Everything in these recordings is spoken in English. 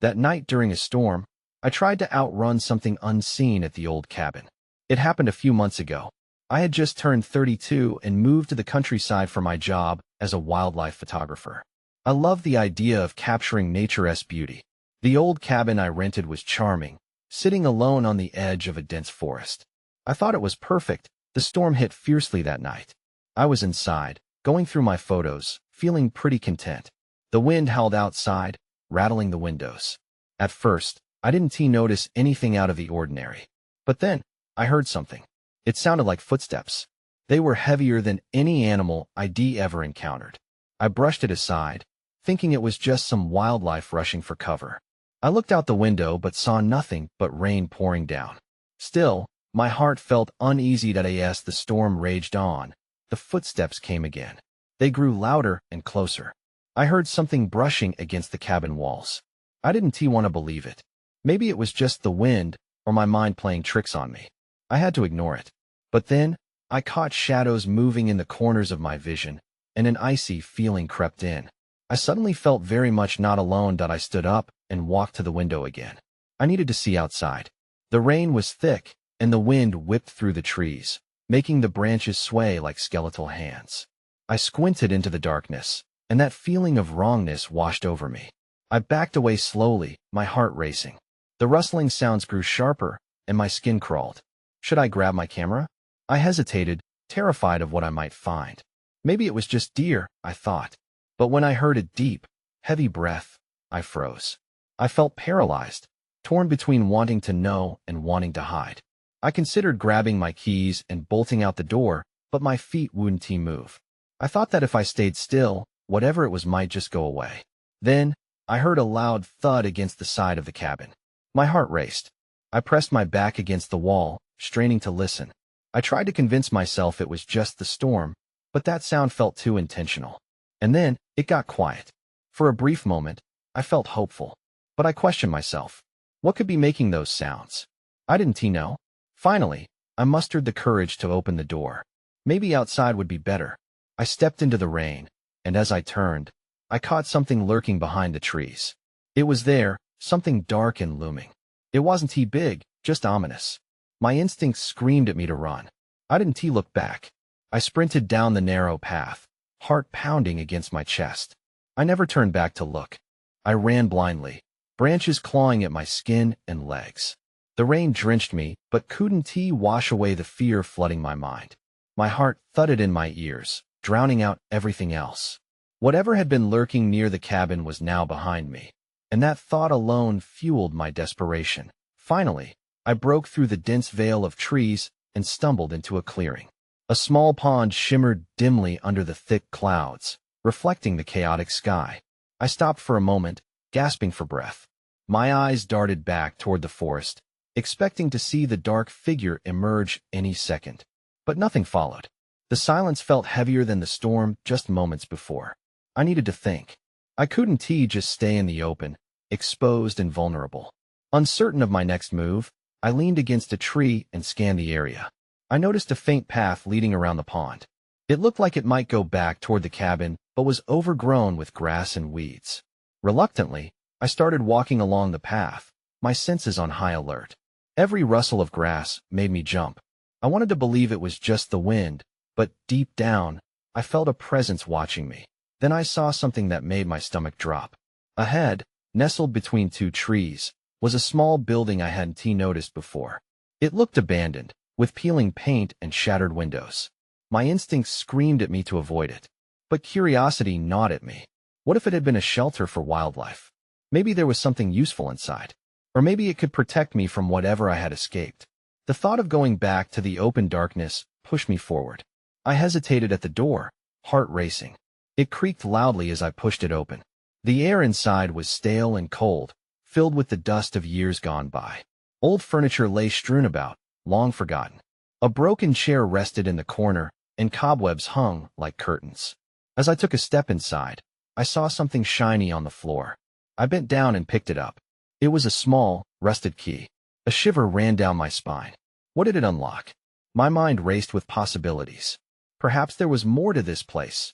That night during a storm, I tried to outrun something unseen at the old cabin. It happened a few months ago. I had just turned 32 and moved to the countryside for my job as a wildlife photographer. I loved the idea of capturing nature's beauty. The old cabin I rented was charming, sitting alone on the edge of a dense forest. I thought it was perfect. The storm hit fiercely that night. I was inside, going through my photos, feeling pretty content. The wind howled outside, rattling the windows. At first, I didn't notice anything out of the ordinary. But then, I heard something. It sounded like footsteps. They were heavier than any animal I'd ever encountered. I brushed it aside, thinking it was just some wildlife rushing for cover. I looked out the window but saw nothing but rain pouring down. Still, my heart felt uneasy that as the storm raged on, the footsteps came again. They grew louder and closer. I heard something brushing against the cabin walls. I didn't want to believe it. Maybe it was just the wind or my mind playing tricks on me. I had to ignore it. But then, I caught shadows moving in the corners of my vision, and an icy feeling crept in. I suddenly felt very much not alone. I stood up and walked to the window again. I needed to see outside. The rain was thick, and the wind whipped through the trees, making the branches sway like skeletal hands. I squinted into the darkness, and that feeling of wrongness washed over me. I backed away slowly, my heart racing. The rustling sounds grew sharper, and my skin crawled. Should I grab my camera? I hesitated, terrified of what I might find. Maybe it was just deer, I thought. But when I heard a deep, heavy breath, I froze. I felt paralyzed, torn between wanting to know and wanting to hide. I considered grabbing my keys and bolting out the door, but my feet wouldn't move. I thought that if I stayed still, whatever it was might just go away. Then, I heard a loud thud against the side of the cabin. My heart raced. I pressed my back against the wall, straining to listen. I tried to convince myself it was just the storm, but that sound felt too intentional. And then, it got quiet. For a brief moment, I felt hopeful. But I questioned myself. What could be making those sounds? I didn't know. Finally, I mustered the courage to open the door. Maybe outside would be better. I stepped into the rain, and as I turned, I caught something lurking behind the trees. It was there, something dark and looming. It wasn't big, just ominous. My instincts screamed at me to run. I didn't look back. I sprinted down the narrow path, heart pounding against my chest. I never turned back to look. I ran blindly, branches clawing at my skin and legs. The rain drenched me, but couldn't wash away the fear flooding my mind. My heart thudded in my ears, drowning out everything else. Whatever had been lurking near the cabin was now behind me, and that thought alone fueled my desperation. Finally, I broke through the dense veil of trees and stumbled into a clearing. A small pond shimmered dimly under the thick clouds, reflecting the chaotic sky. I stopped for a moment, gasping for breath. My eyes darted back toward the forest, expecting to see the dark figure emerge any second. But nothing followed. The silence felt heavier than the storm just moments before. I needed to think. I couldn't just stay in the open, exposed and vulnerable. Uncertain of my next move, I leaned against a tree and scanned the area. I noticed a faint path leading around the pond. It looked like it might go back toward the cabin, but was overgrown with grass and weeds. Reluctantly, I started walking along the path, my senses on high alert. Every rustle of grass made me jump. I wanted to believe it was just the wind, but deep down, I felt a presence watching me. Then I saw something that made my stomach drop. Ahead, nestled between two trees, was a small building I hadn't noticed before. It looked abandoned, with peeling paint and shattered windows. My instincts screamed at me to avoid it, but curiosity gnawed at me. What if it had been a shelter for wildlife? Maybe there was something useful inside, or maybe it could protect me from whatever I had escaped. The thought of going back to the open darkness pushed me forward. I hesitated at the door, heart racing. It creaked loudly as I pushed it open. The air inside was stale and cold, filled with the dust of years gone by. Old furniture lay strewn about, long forgotten. A broken chair rested in the corner, and cobwebs hung like curtains. As I took a step inside, I saw something shiny on the floor. I bent down and picked it up. It was a small, rusted key. A shiver ran down my spine. What did it unlock? My mind raced with possibilities. Perhaps there was more to this place.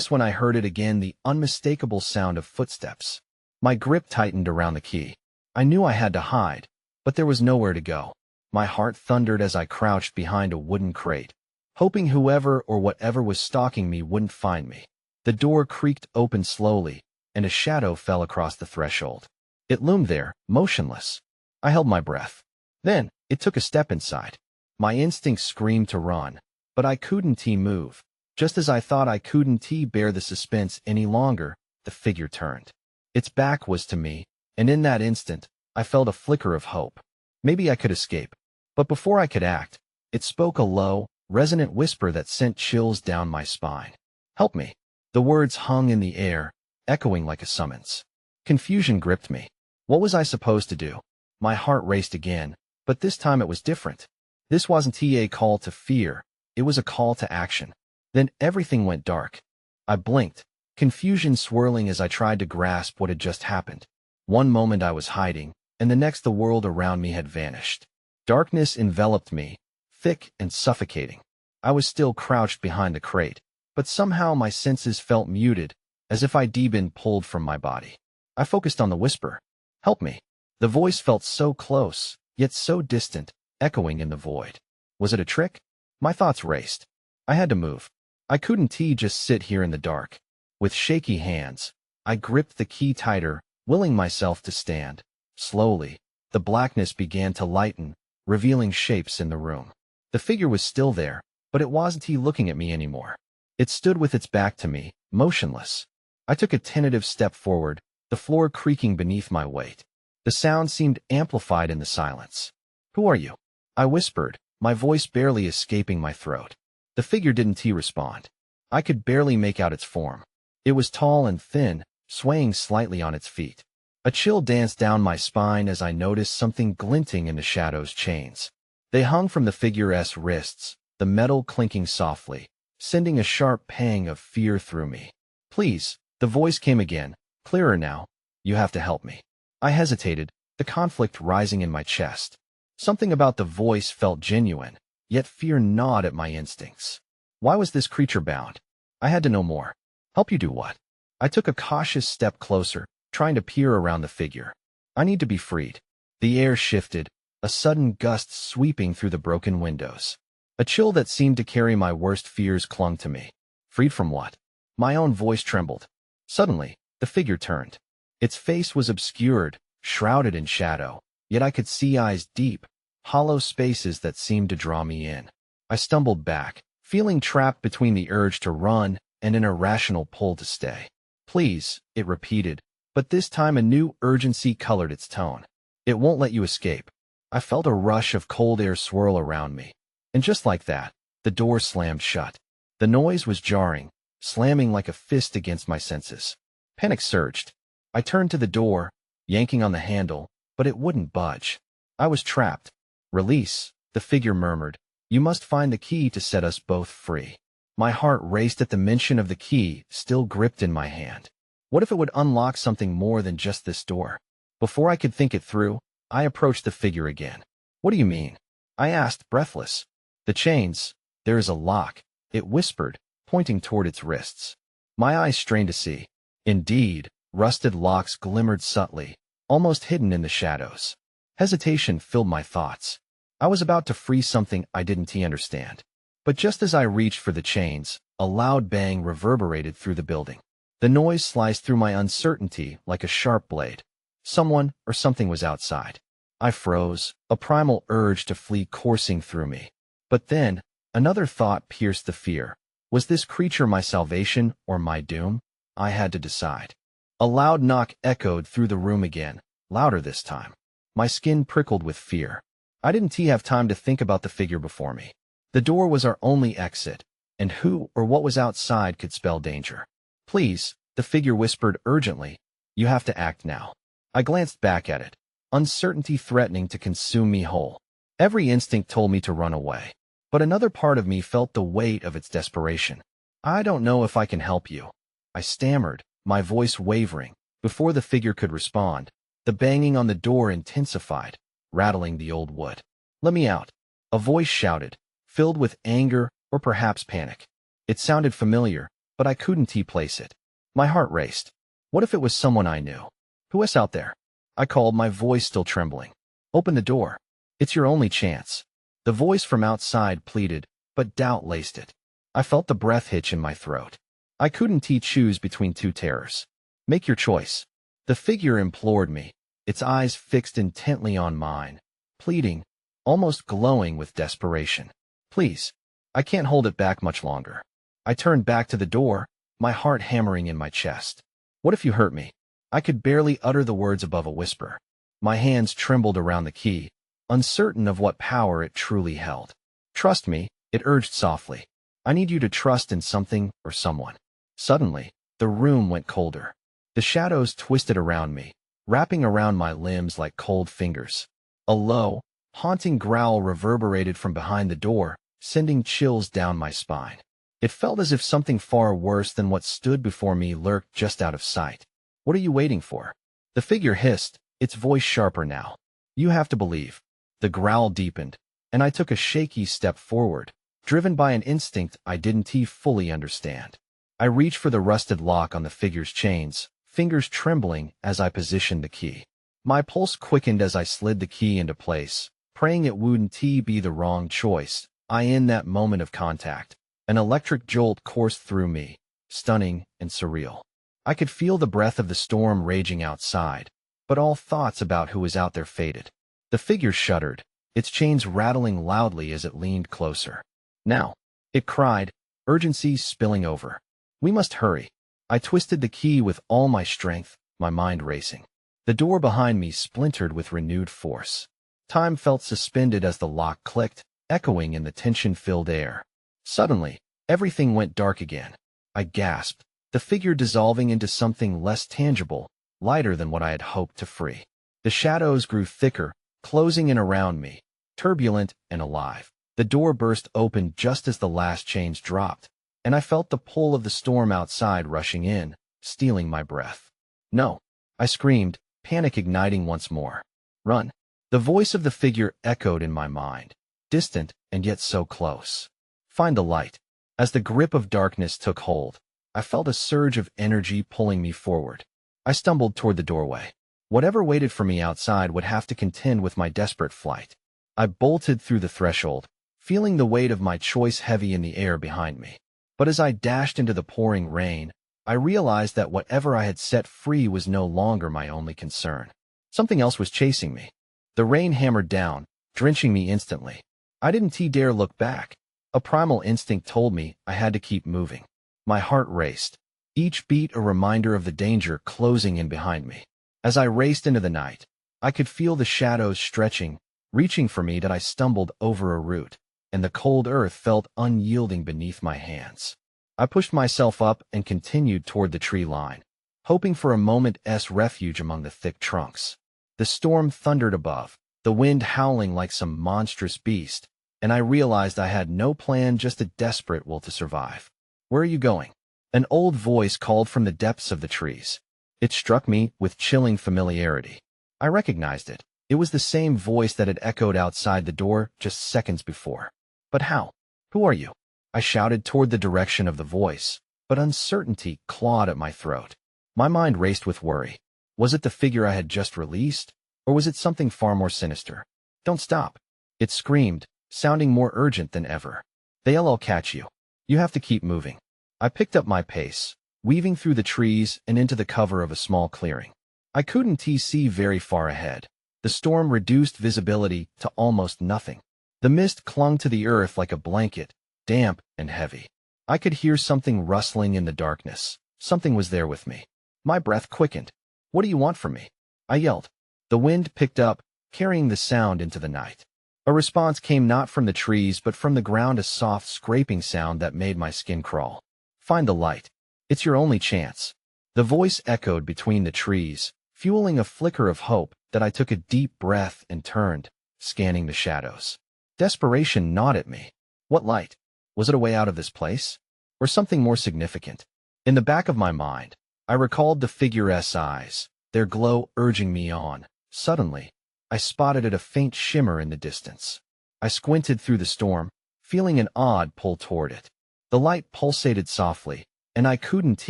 When I heard it again, the unmistakable sound of footsteps. My grip tightened around the key. I knew I had to hide, but there was nowhere to go. My heart thundered as I crouched behind a wooden crate, hoping whoever or whatever was stalking me wouldn't find me. The door creaked open slowly, and a shadow fell across the threshold. It loomed there, motionless. I held my breath. Then, it took a step inside. My instincts screamed to run, but I couldn't move. Just as I thought I couldn't bear the suspense any longer, the figure turned. Its back was to me, and in that instant, I felt a flicker of hope. Maybe I could escape. But before I could act, it spoke a low, resonant whisper that sent chills down my spine. "Help me." The words hung in the air, echoing like a summons. Confusion gripped me. What was I supposed to do? My heart raced again, but this time it was different. This wasn't a call to fear, it was a call to action. Then everything went dark. I blinked, confusion swirling as I tried to grasp what had just happened. One moment I was hiding, and the next the world around me had vanished. Darkness enveloped me, thick and suffocating. I was still crouched behind the crate, but somehow my senses felt muted, as if I'd been pulled from my body. I focused on the whisper. "Help me." The voice felt so close, yet so distant, echoing in the void. Was it a trick? My thoughts raced. I had to move. I couldn't just sit here in the dark. With shaky hands, I gripped the key tighter, willing myself to stand. Slowly, the blackness began to lighten, revealing shapes in the room. The figure was still there, but it wasn't looking at me anymore. It stood with its back to me, motionless. I took a tentative step forward, the floor creaking beneath my weight. The sound seemed amplified in the silence. "Who are you?" I whispered, my voice barely escaping my throat. The figure didn't respond. I could barely make out its form. It was tall and thin, swaying slightly on its feet. A chill danced down my spine as I noticed something glinting in the shadow's chains. They hung from the figure's wrists, the metal clinking softly, sending a sharp pang of fear through me. "Please," the voice came again, clearer now. "You have to help me." I hesitated, the conflict rising in my chest. Something about the voice felt genuine, yet fear gnawed at my instincts. Why was this creature bound? I had to know more. "Help you do what?" I took a cautious step closer, trying to peer around the figure. "I need to be freed." The air shifted, a sudden gust sweeping through the broken windows. A chill that seemed to carry my worst fears clung to me. Freed from what? My own voice trembled. Suddenly, the figure turned. Its face was obscured, shrouded in shadow, yet I could see eyes deep, hollow spaces that seemed to draw me in. I stumbled back, feeling trapped between the urge to run and an irrational pull to stay. "Please," it repeated, but this time a new urgency colored its tone. "It won't let you escape." I felt a rush of cold air swirl around me, and just like that, the door slammed shut. The noise was jarring, slamming like a fist against my senses. Panic surged. I turned to the door, yanking on the handle, but it wouldn't budge. I was trapped. "Release," the figure murmured. "You must find the key to set us both free." My heart raced at the mention of the key still gripped in my hand. What if it would unlock something more than just this door? Before I could think it through, I approached the figure again. "What do you mean?" I asked, breathless. "The chains. There is a lock," it whispered, pointing toward its wrists. My eyes strained to see. Indeed, rusted locks glimmered subtly, almost hidden in the shadows. Hesitation filled my thoughts. I was about to free something I didn't understand. But just as I reached for the chains, a loud bang reverberated through the building. The noise sliced through my uncertainty like a sharp blade. Someone or something was outside. I froze, a primal urge to flee coursing through me. But then, another thought pierced the fear. Was this creature my salvation or my doom? I had to decide. A loud knock echoed through the room again, louder this time. My skin prickled with fear. I didn't have time to think about the figure before me. The door was our only exit, and who or what was outside could spell danger. "Please," the figure whispered urgently. "You have to act now." I glanced back at it, uncertainty threatening to consume me whole. Every instinct told me to run away, but another part of me felt the weight of its desperation. "I don't know if I can help you," I stammered, my voice wavering. Before the figure could respond, the banging on the door intensified, rattling the old wood. "Let me out," a voice shouted, filled with anger or perhaps panic. It sounded familiar, but I couldn't place it. My heart raced. What if it was someone I knew? Who is out there? I called, my voice still trembling. Open the door. It's your only chance. The voice from outside pleaded, but doubt laced it. I felt the breath hitch in my throat. I couldn't choose between two terrors. Make your choice. The figure implored me, its eyes fixed intently on mine, pleading, almost glowing with desperation. Please. I can't hold it back much longer. I turned back to the door, my heart hammering in my chest. What if you hurt me? I could barely utter the words above a whisper. My hands trembled around the key, uncertain of what power it truly held. Trust me, it urged softly. I need you to trust in something or someone. Suddenly, the room went colder. The shadows twisted around me, wrapping around my limbs like cold fingers. A low, haunting growl reverberated from behind the door, sending chills down my spine. It felt as if something far worse than what stood before me lurked just out of sight. What are you waiting for? The figure hissed, its voice sharper now. You have to believe. The growl deepened, and I took a shaky step forward, driven by an instinct I didn't fully understand. I reached for the rusted lock on the figure's chains, fingers trembling as I positioned the key. My pulse quickened as I slid the key into place, praying it wouldn't be the wrong choice. In that moment of contact, an electric jolt coursed through me, stunning and surreal. I could feel the breath of the storm raging outside, but all thoughts about who was out there faded. The figure shuddered, its chains rattling loudly as it leaned closer. Now, it cried, urgency spilling over. We must hurry. I twisted the key with all my strength, my mind racing. The door behind me splintered with renewed force. Time felt suspended as the lock clicked, echoing in the tension-filled air. Suddenly, everything went dark again. I gasped, the figure dissolving into something less tangible, lighter than what I had hoped to free. The shadows grew thicker, closing in around me, turbulent and alive. The door burst open just as the last chains dropped, and I felt the pull of the storm outside rushing in, stealing my breath. No, I screamed, panic igniting once more. Run. The voice of the figure echoed in my mind, distant and yet so close. Find the light. As the grip of darkness took hold, I felt a surge of energy pulling me forward. I stumbled toward the doorway. Whatever waited for me outside would have to contend with my desperate flight. I bolted through the threshold, feeling the weight of my choice heavy in the air behind me. But as I dashed into the pouring rain, I realized that whatever I had set free was no longer my only concern. Something else was chasing me. The rain hammered down, drenching me instantly. I didn't dare look back. A primal instinct told me I had to keep moving. My heart raced, each beat a reminder of the danger closing in behind me. As I raced into the night, I could feel the shadows stretching, reaching for me that I stumbled over a root, and the cold earth felt unyielding beneath my hands. I pushed myself up and continued toward the tree line, hoping for a moment's refuge among the thick trunks. The storm thundered above, the wind howling like some monstrous beast, and I realized I had no plan, just a desperate will to survive. Where are you going? An old voice called from the depths of the trees. It struck me with chilling familiarity. I recognized it. It was the same voice that had echoed outside the door just seconds before. But how? Who are you? I shouted toward the direction of the voice, but uncertainty clawed at my throat. My mind raced with worry. Was it the figure I had just released, or was it something far more sinister? Don't stop. It screamed, sounding more urgent than ever. They'll catch you. You have to keep moving. I picked up my pace, weaving through the trees and into the cover of a small clearing. I couldn't see very far ahead. The storm reduced visibility to almost nothing. The mist clung to the earth like a blanket, damp and heavy. I could hear something rustling in the darkness. Something was there with me. My breath quickened. What do you want from me? I yelled. The wind picked up, carrying the sound into the night. A response came not from the trees but from the ground, a soft scraping sound that made my skin crawl. Find the light. It's your only chance. The voice echoed between the trees, fueling a flicker of hope that I took a deep breath and turned, scanning the shadows. Desperation gnawed at me. What light? Was it a way out of this place? Or something more significant? In the back of my mind, I recalled the figure's eyes, their glow urging me on. Suddenly, I spotted a faint shimmer in the distance. I squinted through the storm, feeling an odd pull toward it. The light pulsated softly, and I couldn't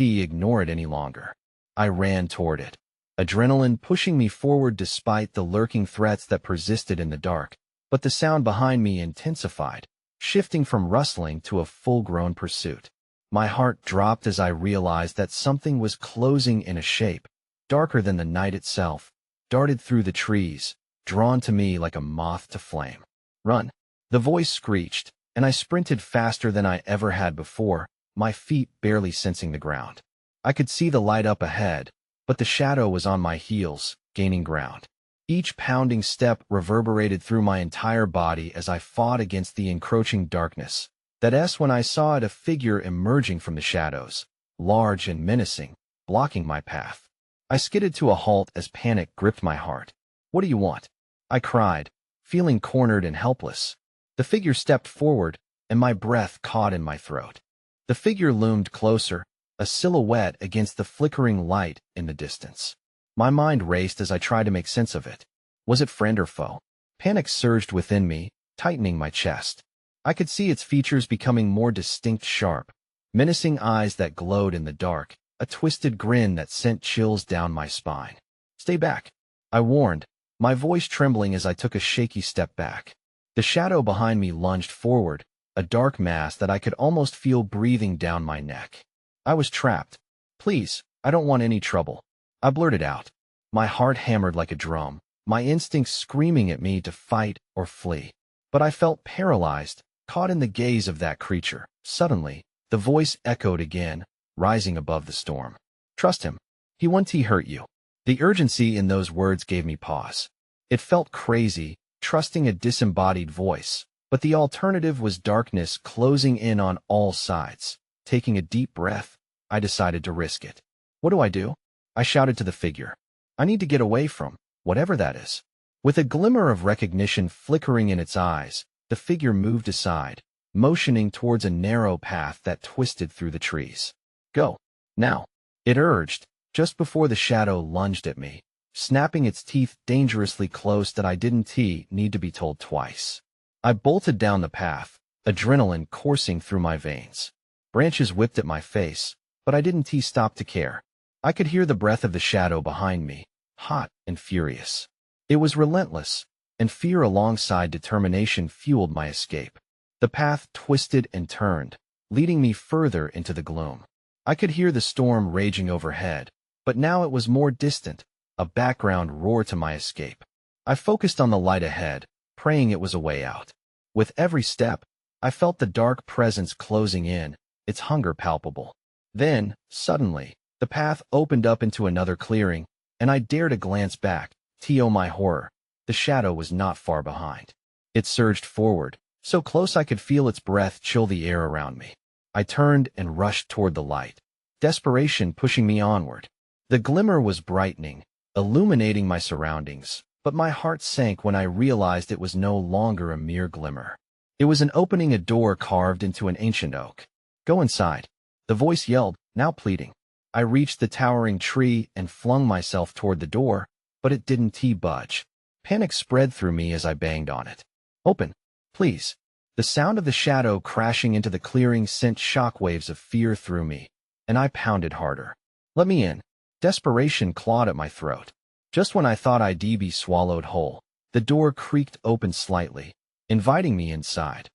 ignore it any longer. I ran toward it. adrenaline pushing me forward despite the lurking threats that persisted in the dark. But the sound behind me intensified, shifting from rustling to a full-grown pursuit. My heart dropped as I realized that something was closing in a shape, darker than the night itself, darted through the trees, drawn to me like a moth to flame. "Run!" The voice screeched, and I sprinted faster than I ever had before, my feet barely sensing the ground. I could see the light up ahead, but the shadow was on my heels, gaining ground. Each pounding step reverberated through my entire body as I fought against the encroaching darkness. When I saw it, a figure emerging from the shadows, large and menacing, blocking my path. I skidded to a halt as panic gripped my heart. "What do you want?" I cried, feeling cornered and helpless. The figure stepped forward, and my breath caught in my throat. The figure loomed closer, a silhouette against the flickering light in the distance. My mind raced as I tried to make sense of it. Was it friend or foe? Panic surged within me, tightening my chest. I could see its features becoming more distinct, sharp, menacing eyes that glowed in the dark, a twisted grin that sent chills down my spine. "Stay back," I warned, my voice trembling as I took a shaky step back. The shadow behind me lunged forward, a dark mass that I could almost feel breathing down my neck. I was trapped. "Please, I don't want any trouble," I blurted out. My heart hammered like a drum, my instincts screaming at me to fight or flee. But I felt paralyzed, caught in the gaze of that creature. Suddenly, the voice echoed again, rising above the storm. "Trust him. He won't hurt you." The urgency in those words gave me pause. It felt crazy, trusting a disembodied voice, but the alternative was darkness closing in on all sides. Taking a deep breath, I decided to risk it. "What do I do?" I shouted to the figure. "I need to get away from whatever that is." With a glimmer of recognition flickering in its eyes, the figure moved aside, motioning towards a narrow path that twisted through the trees. "Go, now," it urged, just before the shadow lunged at me, snapping its teeth dangerously close that I didn't need to be told twice. I bolted down the path, adrenaline coursing through my veins. Branches whipped at my face, but I didn't stop to care. I could hear the breath of the shadow behind me, hot and furious. It was relentless, and fear alongside determination fueled my escape. The path twisted and turned, leading me further into the gloom. I could hear the storm raging overhead, but now it was more distant, a background roar to my escape. I focused on the light ahead, praying it was a way out. With every step, I felt the dark presence closing in, its hunger palpable. Then, suddenly, the path opened up into another clearing, and I dared a glance back. To my horror, the shadow was not far behind. It surged forward, so close I could feel its breath chill the air around me. I turned and rushed toward the light, desperation pushing me onward. The glimmer was brightening, illuminating my surroundings, but my heart sank when I realized it was no longer a mere glimmer. It was an opening, a door carved into an ancient oak. "Go inside," the voice yelled, now pleading. I reached the towering tree and flung myself toward the door, but it didn't budge. Panic spread through me as I banged on it. "Open, please." The sound of the shadow crashing into the clearing sent shockwaves of fear through me, and I pounded harder. "Let me in." Desperation clawed at my throat. Just when I thought I'd be swallowed whole, the door creaked open slightly, inviting me inside.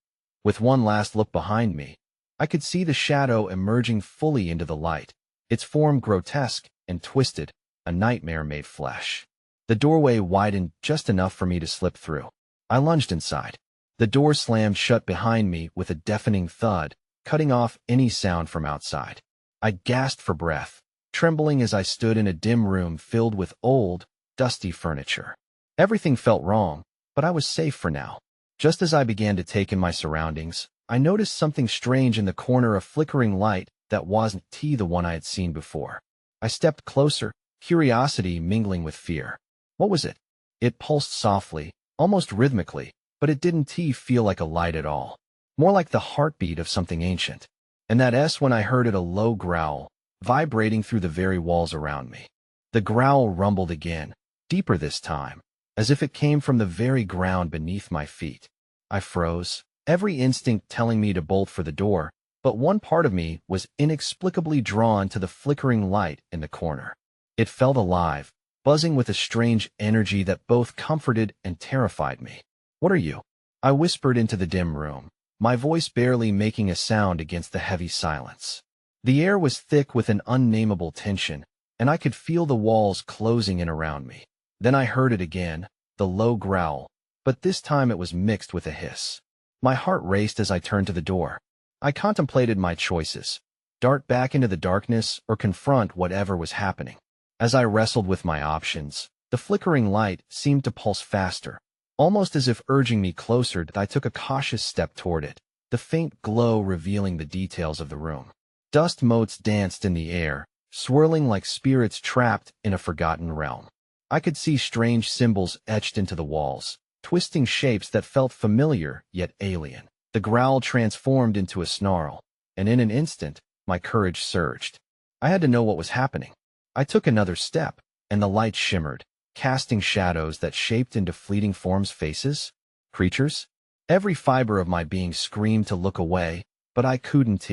With one last look behind me, I could see the shadow emerging fully into the light, its form grotesque and twisted, a nightmare made flesh. The doorway widened just enough for me to slip through. I lunged inside. The door slammed shut behind me with a deafening thud, cutting off any sound from outside. I gasped for breath, trembling as I stood in a dim room filled with old, dusty furniture. Everything felt wrong, but I was safe for now. Just as I began to take in my surroundings, I noticed something strange in the corner, a flickering light that wasn't the one I had seen before. I stepped closer, curiosity mingling with fear. What was it? It pulsed softly, almost rhythmically, but it didn't feel like a light at all. More like the heartbeat of something ancient. And when I heard it, a low growl, vibrating through the very walls around me. The growl rumbled again, deeper this time, as if it came from the very ground beneath my feet. I froze, every instinct telling me to bolt for the door, but one part of me was inexplicably drawn to the flickering light in the corner. It felt alive, buzzing with a strange energy that both comforted and terrified me. "What are you?" I whispered into the dim room, my voice barely making a sound against the heavy silence. The air was thick with an unnameable tension, and I could feel the walls closing in around me. Then I heard it again, the low growl, but this time it was mixed with a hiss. My heart raced as I turned to the door. I contemplated my choices: dart back into the darkness or confront whatever was happening. As I wrestled with my options, the flickering light seemed to pulse faster, almost as if urging me closer. I took a cautious step toward it, the faint glow revealing the details of the room. Dust motes danced in the air, swirling like spirits trapped in a forgotten realm. I could see strange symbols etched into the walls, twisting shapes that felt familiar yet alien. The growl transformed into a snarl, and in an instant, my courage surged. I had to know what was happening. I took another step, and the light shimmered, casting shadows that shaped into fleeting forms, faces, creatures. Every fiber of my being screamed to look away, but I couldn't.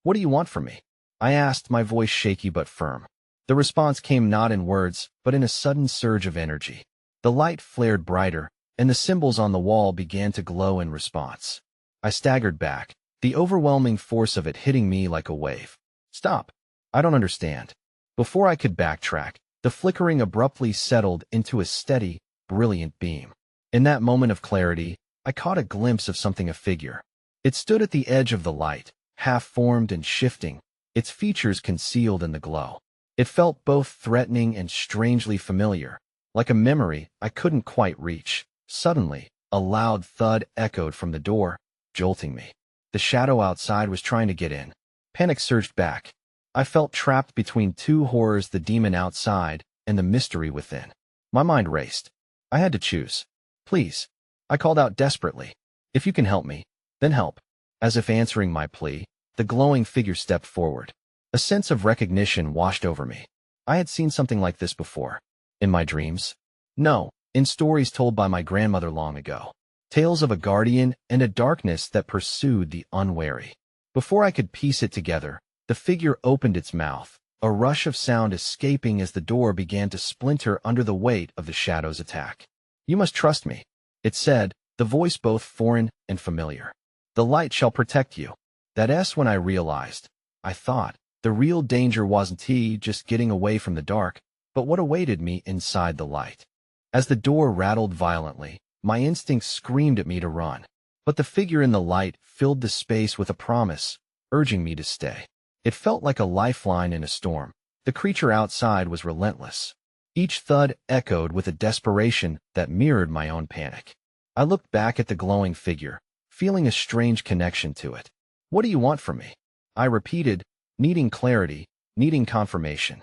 "What do you want from me?" I asked, my voice shaky but firm. The response came not in words, but in a sudden surge of energy. The light flared brighter, and the symbols on the wall began to glow in response. I staggered back, the overwhelming force of it hitting me like a wave. "Stop! I don't understand." Before I could backtrack, the flickering abruptly settled into a steady, brilliant beam. In that moment of clarity, I caught a glimpse of something, a figure. It stood at the edge of the light, half-formed and shifting, its features concealed in the glow. It felt both threatening and strangely familiar, like a memory I couldn't quite reach. Suddenly, a loud thud echoed from the door, jolting me. The shadow outside was trying to get in. Panic surged back. I felt trapped between two horrors: the demon outside and the mystery within. My mind raced. I had to choose. "Please," I called out desperately. "If you can help me, then help." As if answering my plea, the glowing figure stepped forward. A sense of recognition washed over me. I had seen something like this before. In my dreams? No, in stories told by my grandmother long ago. Tales of a guardian and a darkness that pursued the unwary. Before I could piece it together, the figure opened its mouth, a rush of sound escaping as the door began to splinter under the weight of the shadow's attack. "You must trust me," it said, the voice both foreign and familiar. "The light shall protect you." When I realized, I thought, the real danger wasn't just getting away from the dark, but what awaited me inside the light. As the door rattled violently, my instincts screamed at me to run, but the figure in the light filled the space with a promise, urging me to stay. It felt like a lifeline in a storm. The creature outside was relentless. Each thud echoed with a desperation that mirrored my own panic. I looked back at the glowing figure, feeling a strange connection to it. "What do you want from me?" I repeated, needing clarity, needing confirmation.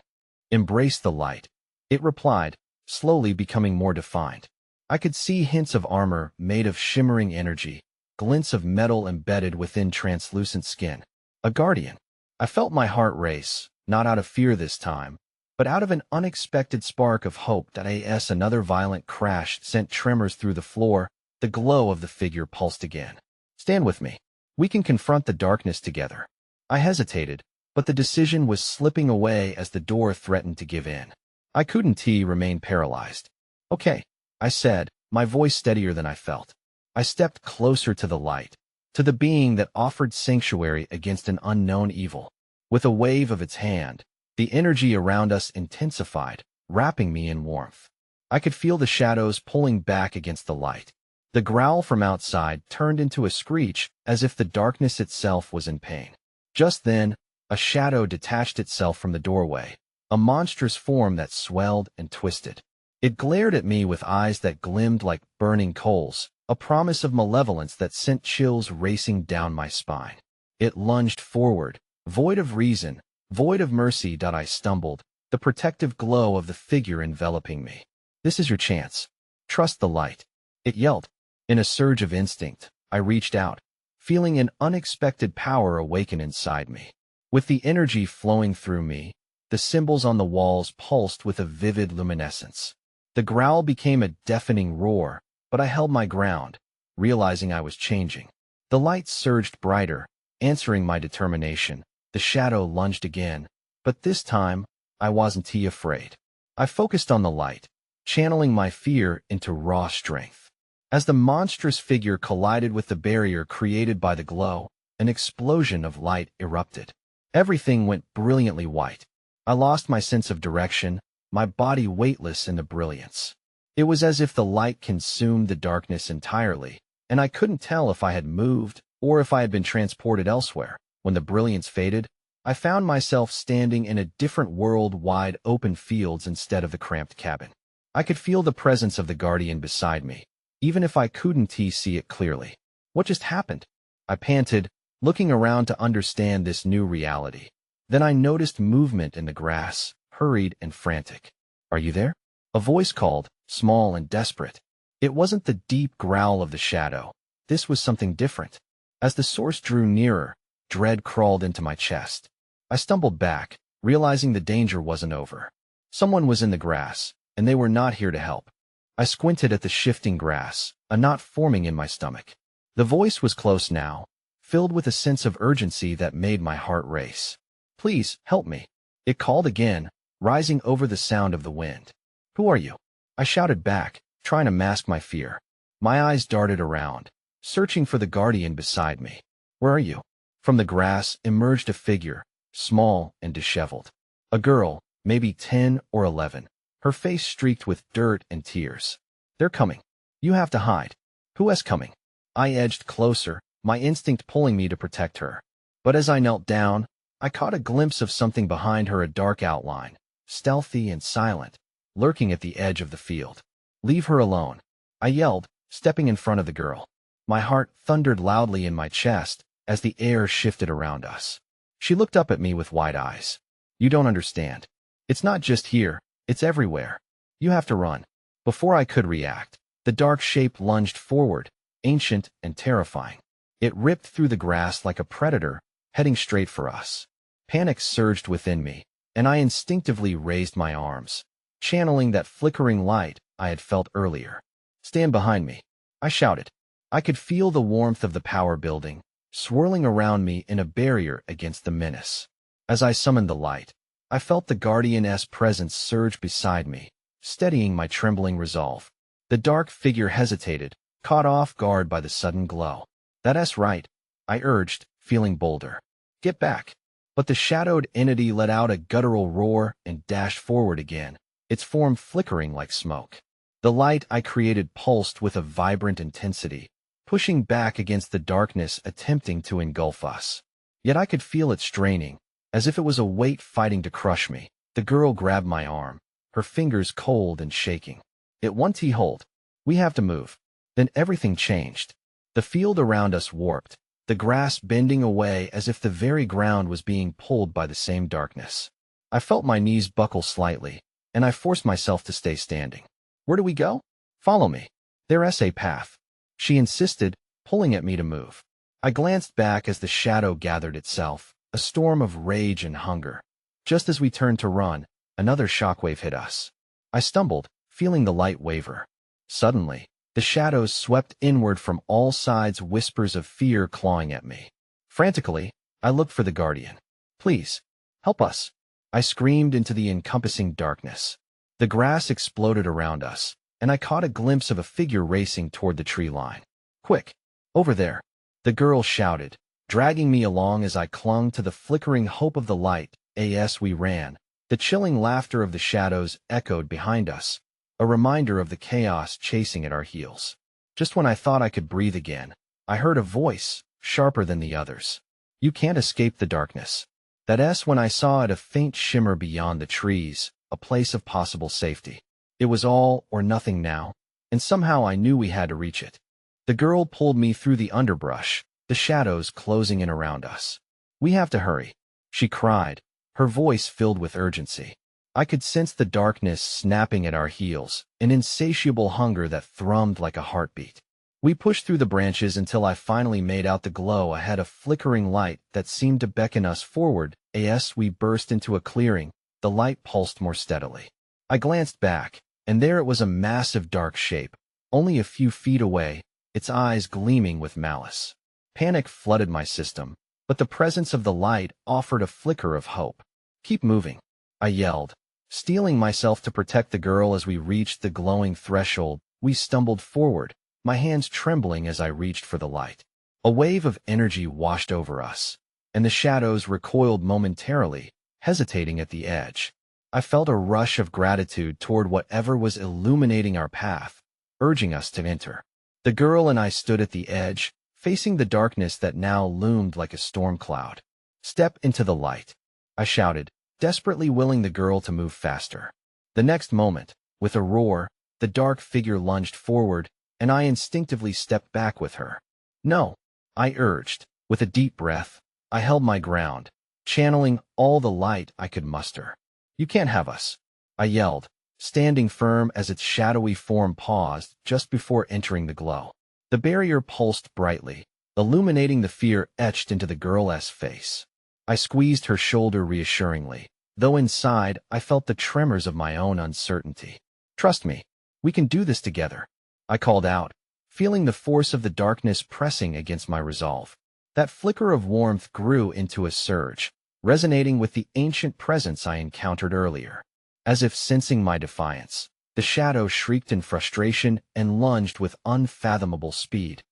"Embrace the light," it replied, slowly becoming more defined. I could see hints of armor made of shimmering energy, glints of metal embedded within translucent skin. A guardian. I felt my heart race, not out of fear this time, but out of an unexpected spark of hope. Another violent crash sent tremors through the floor. The glow of the figure pulsed again. "Stand with me. We can confront the darkness together." I hesitated, but the decision was slipping away as the door threatened to give in. I couldn't remain paralyzed. "Okay," I said, my voice steadier than I felt. I stepped closer to the light, to the being that offered sanctuary against an unknown evil. With a wave of its hand, the energy around us intensified, wrapping me in warmth. I could feel the shadows pulling back against the light. The growl from outside turned into a screech, as if the darkness itself was in pain. Just then, a shadow detached itself from the doorway, a monstrous form that swelled and twisted. It glared at me with eyes that glimmed like burning coals, a promise of malevolence that sent chills racing down my spine. It lunged forward, void of reason, void of mercy. I stumbled, the protective glow of the figure enveloping me. "This is your chance. Trust the light," it yelled. In a surge of instinct, I reached out, feeling an unexpected power awaken inside me. With the energy flowing through me, the symbols on the walls pulsed with a vivid luminescence. The growl became a deafening roar, but I held my ground, realizing I was changing. The light surged brighter, answering my determination. The shadow lunged again, but this time, I wasn't afraid. I focused on the light, channeling my fear into raw strength. As the monstrous figure collided with the barrier created by the glow, an explosion of light erupted. Everything went brilliantly white. I lost my sense of direction, my body weightless in the brilliance. It was as if the light consumed the darkness entirely, and I couldn't tell if I had moved or if I had been transported elsewhere. When the brilliance faded, I found myself standing in a different world, wide open fields instead of the cramped cabin. I could feel the presence of the guardian beside me, even if I couldn't see it clearly. What just happened? I panted, looking around to understand this new reality. Then I noticed movement in the grass, hurried and frantic. "Are you there?" A voice called, small and desperate. It wasn't the deep growl of the shadow. This was something different. As the source drew nearer, dread crawled into my chest. I stumbled back, realizing the danger wasn't over. Someone was in the grass, and they were not here to help. I squinted at the shifting grass, a knot forming in my stomach. The voice was close now, filled with a sense of urgency that made my heart race. "Please, help me." It called again, rising over the sound of the wind. "Who are you?" I shouted back, trying to mask my fear. My eyes darted around, searching for the guardian beside me. "Where are you?" From the grass emerged a figure, small and disheveled. A girl, maybe 10 or 11, her face streaked with dirt and tears. "They're coming. You have to hide." "Who is coming?" I edged closer, my instinct pulling me to protect her. But as I knelt down, I caught a glimpse of something behind her, a dark outline, stealthy and silent, lurking at the edge of the field. "Leave her alone," I yelled, stepping in front of the girl. My heart thundered loudly in my chest as the air shifted around us. She looked up at me with wide eyes. "You don't understand. It's not just here, it's everywhere. You have to run." Before I could react, the dark shape lunged forward, ancient and terrifying. It ripped through the grass like a predator, heading straight for us. Panic surged within me, and I instinctively raised my arms, channeling that flickering light I had felt earlier. "Stand behind me," I shouted. I could feel the warmth of the power building, swirling around me in a barrier against the menace. As I summoned the light, I felt the guardian's presence surge beside me, steadying my trembling resolve. The dark figure hesitated, caught off guard by the sudden glow. "That's right," I urged, feeling bolder. "Get back." But the shadowed entity let out a guttural roar and dashed forward again, its form flickering like smoke. The light I created pulsed with a vibrant intensity, pushing back against the darkness, attempting to engulf us. Yet I could feel it straining, as if it was a weight fighting to crush me. The girl grabbed my arm, her fingers cold and shaking. "It won't hold. We have to move." Then everything changed. The field around us warped, the grass bending away as if the very ground was being pulled by the same darkness. I felt my knees buckle slightly, and I forced myself to stay standing. "Where do we go?" "Follow me. There's a path," she insisted, pulling at me to move. I glanced back as the shadow gathered itself, a storm of rage and hunger. Just as we turned to run, another shockwave hit us. I stumbled, feeling the light waver. Suddenly, the shadows swept inward from all sides, whispers of fear clawing at me. Frantically, I looked for the guardian. "Please, help us," I screamed into the encompassing darkness. The grass exploded around us, and I caught a glimpse of a figure racing toward the tree line. "Quick! Over there!" the girl shouted, dragging me along as I clung to the flickering hope of the light. As we ran, the chilling laughter of the shadows echoed behind us, a reminder of the chaos chasing at our heels. Just when I thought I could breathe again, I heard a voice, sharper than the others. "You can't escape the darkness." That's when I saw it, a faint shimmer beyond the trees, a place of possible safety. It was all or nothing now, and somehow I knew we had to reach it. The girl pulled me through the underbrush, the shadows closing in around us. "We have to hurry," she cried, her voice filled with urgency. I could sense the darkness snapping at our heels, an insatiable hunger that thrummed like a heartbeat. We pushed through the branches until I finally made out the glow ahead, a flickering light that seemed to beckon us forward. As we burst into a clearing, the light pulsed more steadily. I glanced back, and there it was, a massive dark shape, only a few feet away, its eyes gleaming with malice. Panic flooded my system, but the presence of the light offered a flicker of hope. "Keep moving," I yelled, Steeling myself to protect the girl as we reached the glowing threshold, we stumbled forward, my hands trembling as I reached for the light. A wave of energy washed over us, and the shadows recoiled momentarily, hesitating at the edge. I felt a rush of gratitude toward whatever was illuminating our path, urging us to enter. The girl and I stood at the edge, facing the darkness that now loomed like a storm cloud. "Step into the light," I shouted, desperately willing the girl to move faster. The next moment, with a roar, the dark figure lunged forward, and I instinctively stepped back with her. "No," I urged. With a deep breath, I held my ground, channeling all the light I could muster. "You can't have us," I yelled, standing firm as its shadowy form paused just before entering the glow. The barrier pulsed brightly, illuminating the fear etched into the girl's face. I squeezed her shoulder reassuringly, though inside I felt the tremors of my own uncertainty. "Trust me, we can do this together," I called out, feeling the force of the darkness pressing against my resolve. That flicker of warmth grew into a surge, resonating with the ancient presence I encountered earlier. As if sensing my defiance, the shadow shrieked in frustration and lunged with unfathomable speed.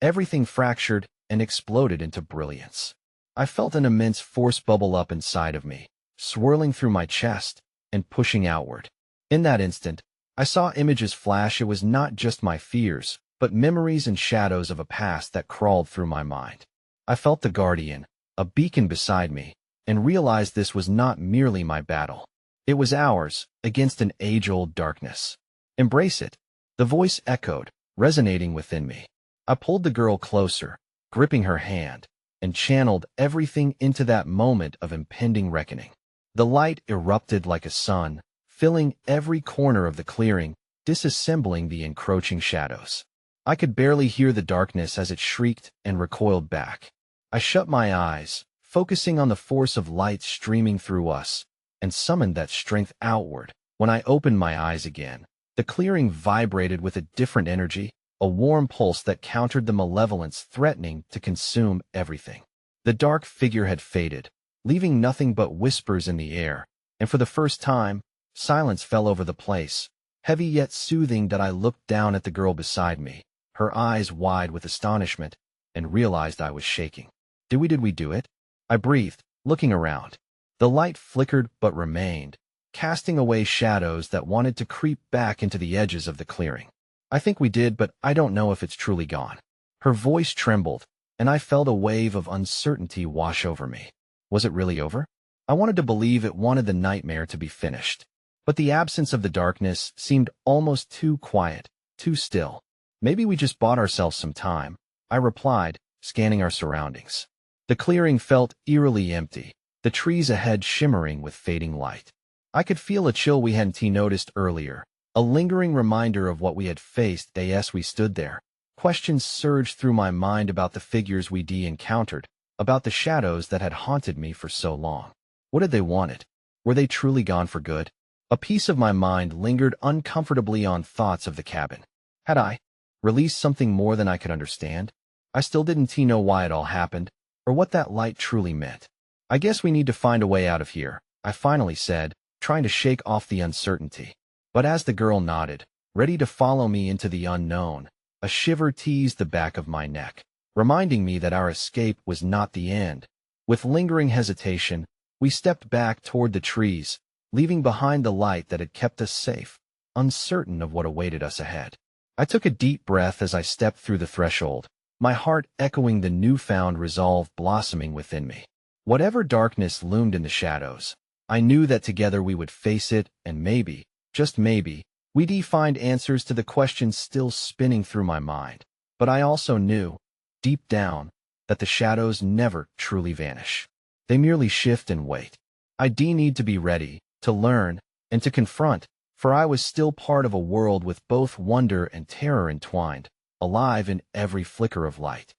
Everything fractured and exploded into brilliance. I felt an immense force bubble up inside of me, swirling through my chest and pushing outward. In that instant, I saw images flash. It was not just my fears, but memories and shadows of a past that crawled through my mind. I felt the guardian, a beacon beside me, and realized this was not merely my battle. It was ours, against an age-old darkness. "Embrace it," the voice echoed, resonating within me. I pulled the girl closer, gripping her hand, and channeled everything into that moment of impending reckoning. The light erupted like a sun, filling every corner of the clearing, disassembling the encroaching shadows. I could barely hear the darkness as it shrieked and recoiled back. I shut my eyes, focusing on the force of light streaming through us, and summoned that strength outward. When I opened my eyes again, the clearing vibrated with a different energy, a warm pulse that countered the malevolence threatening to consume everything. The dark figure had faded, leaving nothing but whispers in the air, and for the first time, silence fell over the place, heavy yet soothing. That I looked down at the girl beside me, her eyes wide with astonishment, and realized I was shaking. Did we do it?" I breathed, looking around. The light flickered but remained, casting away shadows that wanted to creep back into the edges of the clearing. "I think we did, but I don't know if it's truly gone." Her voice trembled, and I felt a wave of uncertainty wash over me. Was it really over? I wanted to believe it, wanted the nightmare to be finished. But the absence of the darkness seemed almost too quiet, too still. "Maybe we just bought ourselves some time," I replied, scanning our surroundings. The clearing felt eerily empty, the trees ahead shimmering with fading light. I could feel a chill we hadn't noticed earlier, a lingering reminder of what we had faced as we stood there. Questions surged through my mind about the figures we'd encountered, about the shadows that had haunted me for so long. What had they wanted? Were they truly gone for good? A piece of my mind lingered uncomfortably on thoughts of the cabin. Had I released something more than I could understand? I still didn't know why it all happened, or what that light truly meant. "I guess we need to find a way out of here," I finally said, trying to shake off the uncertainty. But as the girl nodded, ready to follow me into the unknown, a shiver teased the back of my neck, reminding me that our escape was not the end. With lingering hesitation, we stepped back toward the trees, leaving behind the light that had kept us safe, uncertain of what awaited us ahead. I took a deep breath as I stepped through the threshold, my heart echoing the newfound resolve blossoming within me. Whatever darkness loomed in the shadows, I knew that together we would face it, and maybe, just maybe, we'd find answers to the questions still spinning through my mind. But I also knew, deep down, that the shadows never truly vanish. They merely shift and wait. I need to be ready, to learn, and to confront, for I was still part of a world with both wonder and terror entwined, alive in every flicker of light.